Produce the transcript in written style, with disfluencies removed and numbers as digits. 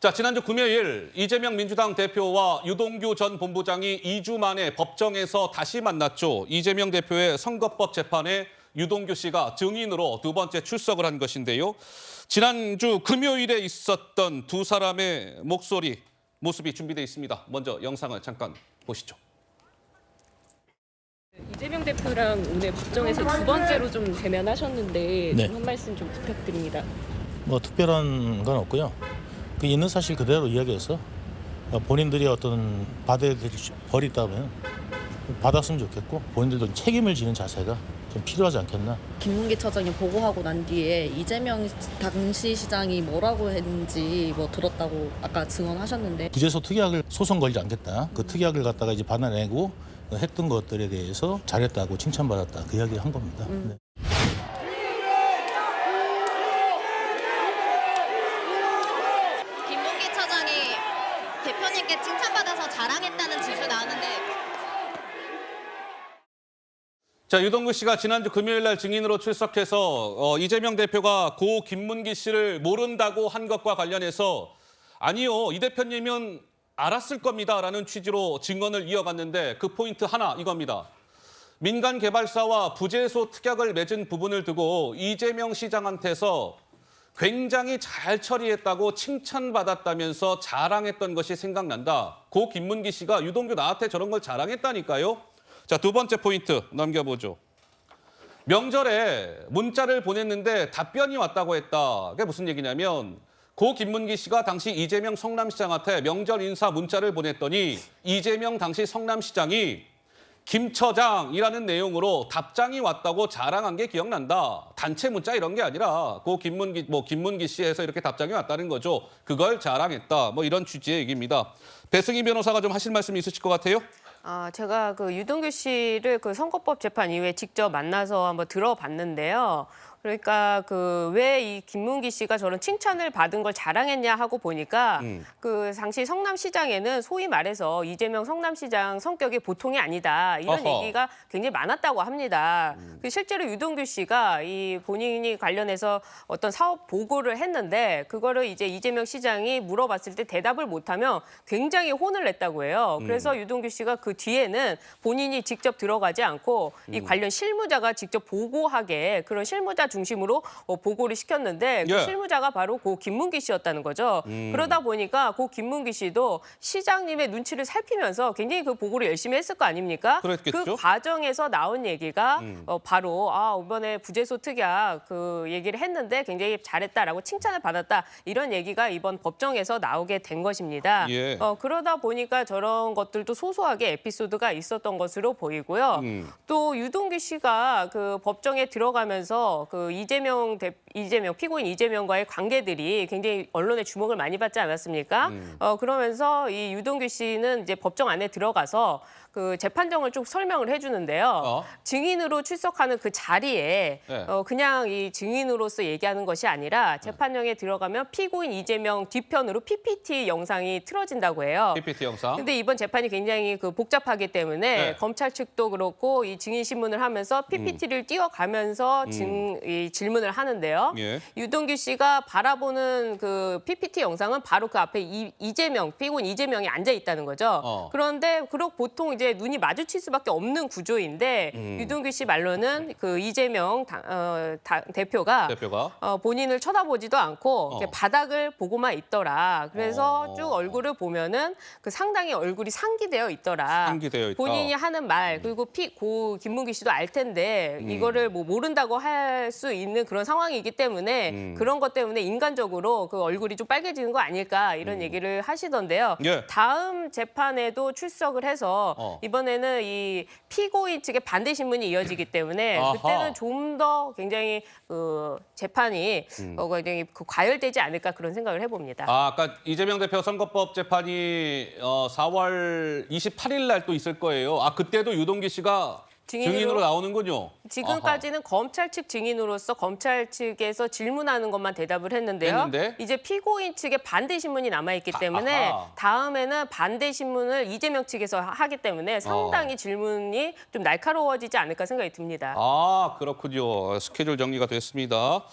자, 지난주 금요일 이재명 민주당 대표와 유동규 전 본부장이 2주 만에 법정에서 다시 만났죠. 이재명 대표의 선거법 재판에 유동규 씨가 증인으로 두 번째 출석을 한 것인데요. 지난주 금요일에 있었던 두 사람의 목소리, 모습이 준비되어 있습니다. 먼저 영상을 잠깐 보시죠. 이재명 대표랑 오늘 법정에서 두 번째로 좀 대면하셨는데 네. 한 말씀 좀 부탁드립니다. 뭐 특별한 건 없고요. 그 있는 사실 그대로 이야기해서 본인들이 어떤 받아야 될 벌이 있다면 받았으면 좋겠고 본인들도 책임을 지는 자세가 좀 필요하지 않겠나. 김문기 처장이 보고하고 난 뒤에 이재명 당시 시장이 뭐라고 했는지 뭐 들었다고 아까 증언하셨는데 부재소 특약을 소송 걸지 않겠다. 그 특약을 갖다가 이제 받아내고 했던 것들에 대해서 잘했다고 칭찬받았다. 그 이야기 한 겁니다. 네. 김문기 처장이 대표님께 칭찬받아서 자랑했다는 지수 나왔는데 자, 유동규 씨가 지난주 금요일 날 증인으로 출석해서 이재명 대표가 고 김문기 씨를 모른다고 한 것과 관련해서 아니요, 이 대표님은 알았을 겁니다라는 취지로 증언을 이어갔는데 그 포인트 하나 이겁니다. 민간 개발사와 부재소 특약을 맺은 부분을 두고 이재명 시장한테서 굉장히 잘 처리했다고 칭찬받았다면서 자랑했던 것이 생각난다. 고 김문기 씨가 유동규 나한테 저런 걸 자랑했다니까요. 자, 두 번째 포인트 넘겨보죠. 명절에 문자를 보냈는데 답변이 왔다고 했다. 그게 무슨 얘기냐면 고 김문기 씨가 당시 이재명 성남시장한테 명절 인사 문자를 보냈더니 이재명 당시 성남시장이 김 처장이라는 내용으로 답장이 왔다고 자랑한 게 기억난다. 단체 문자 이런 게 아니라 고 김문기 씨에서 이렇게 답장이 왔다는 거죠. 그걸 자랑했다. 뭐 이런 취지의 얘기입니다. 배승희 변호사가 좀 하실 말씀이 있으실 것 같아요. 제가 그 유동규 씨를 그 선거법 재판 이후에 직접 만나서 한번 들어봤는데요. 그러니까 그 왜 이 김문기 씨가 저런 칭찬을 받은 걸 자랑했냐 하고 보니까 그 당시 성남시장에는 소위 말해서 이재명 성남시장 성격이 보통이 아니다 이런 어허. 얘기가 굉장히 많았다고 합니다. 그 실제로 유동규 씨가 이 본인이 관련해서 어떤 사업 보고를 했는데 그거를 이제 이재명 시장이 물어봤을 때 대답을 못하면 굉장히 혼을 냈다고 해요. 그래서 유동규 씨가 그 뒤에는 본인이 직접 들어가지 않고 이 관련 실무자가 직접 보고하게 그런 실무자 중심으로 보고를 시켰는데 그 예. 실무자가 바로 고 김문기 씨였다는 거죠. 그러다 보니까 고 김문기 씨도 시장님의 눈치를 살피면서 굉장히 그 보고를 열심히 했을 거 아닙니까? 그랬겠죠. 그 과정에서 나온 얘기가 바로 이번에 부재소 특약 그 얘기를 했는데 굉장히 잘했다라고 칭찬을 받았다 이런 얘기가 이번 법정에서 나오게 된 것입니다. 예. 그러다 보니까 저런 것들도 소소하게 에피소드가 있었던 것으로 보이고요. 또 유동규 씨가 그 법정에 들어가면서 그 이재명 피고인 이재명과의 관계들이 굉장히 언론의 주목을 많이 받지 않았습니까? 그러면서 이 유동규 씨는 이제 법정 안에 들어가서 그 재판정을 쭉 설명을 해주는데요. 증인으로 출석하는 그 자리에 네. 그냥 이 증인으로서 얘기하는 것이 아니라 재판정에 들어가면 피고인 이재명 뒤편으로 PPT 영상이 틀어진다고 해요. PPT 영상. 근데 이번 재판이 굉장히 그 복잡하기 때문에 네. 검찰 측도 그렇고 이 증인 신문을 하면서 PPT를 띄워가면서 이 질문을 하는데요. 예. 유동규 씨가 바라보는 그 PPT 영상은 바로 그 앞에 이재명 피고인 이재명이 앉아 있다는 거죠. 그런데 보통 이제 눈이 마주칠 수밖에 없는 구조인데 유동규 씨 말로는 그 이재명 대표가 본인을 쳐다보지도 않고 이렇게 바닥을 보고만 있더라. 그래서 쭉 얼굴을 보면은 그 상당히 얼굴이 상기되어 있더라. 상기되어 있다. 본인이 하는 말 그리고 고 김문기 씨도 알 텐데 이거를 뭐 모른다고 할 수 있는 그런 상황이기 때문에 그런 것 때문에 인간적으로 그 얼굴이 좀 빨개지는 거 아닐까 이런 얘기를 하시던데요. 예. 다음 재판에도 출석을 해서 이번에는 이 피고인 측의 반대 신문이 이어지기 때문에 아하. 그때는 좀 더 굉장히 그 재판이 굉장히 과열되지 않을까 그런 생각을 해봅니다. 아까 이재명 대표 선거법 재판이 4월 28일 날 또 있을 거예요. 그때도 유동규 씨가 증인으로 나오는군요. 지금까지는 검찰 측 증인으로서 검찰 측에서 질문하는 것만 대답을 했는데요. 이제 피고인 측의 반대 신문이 남아있기 때문에 다음에는 반대 신문을 이재명 측에서 하기 때문에 상당히 질문이 좀 날카로워지지 않을까 생각이 듭니다. 그렇군요. 스케줄 정리가 됐습니다.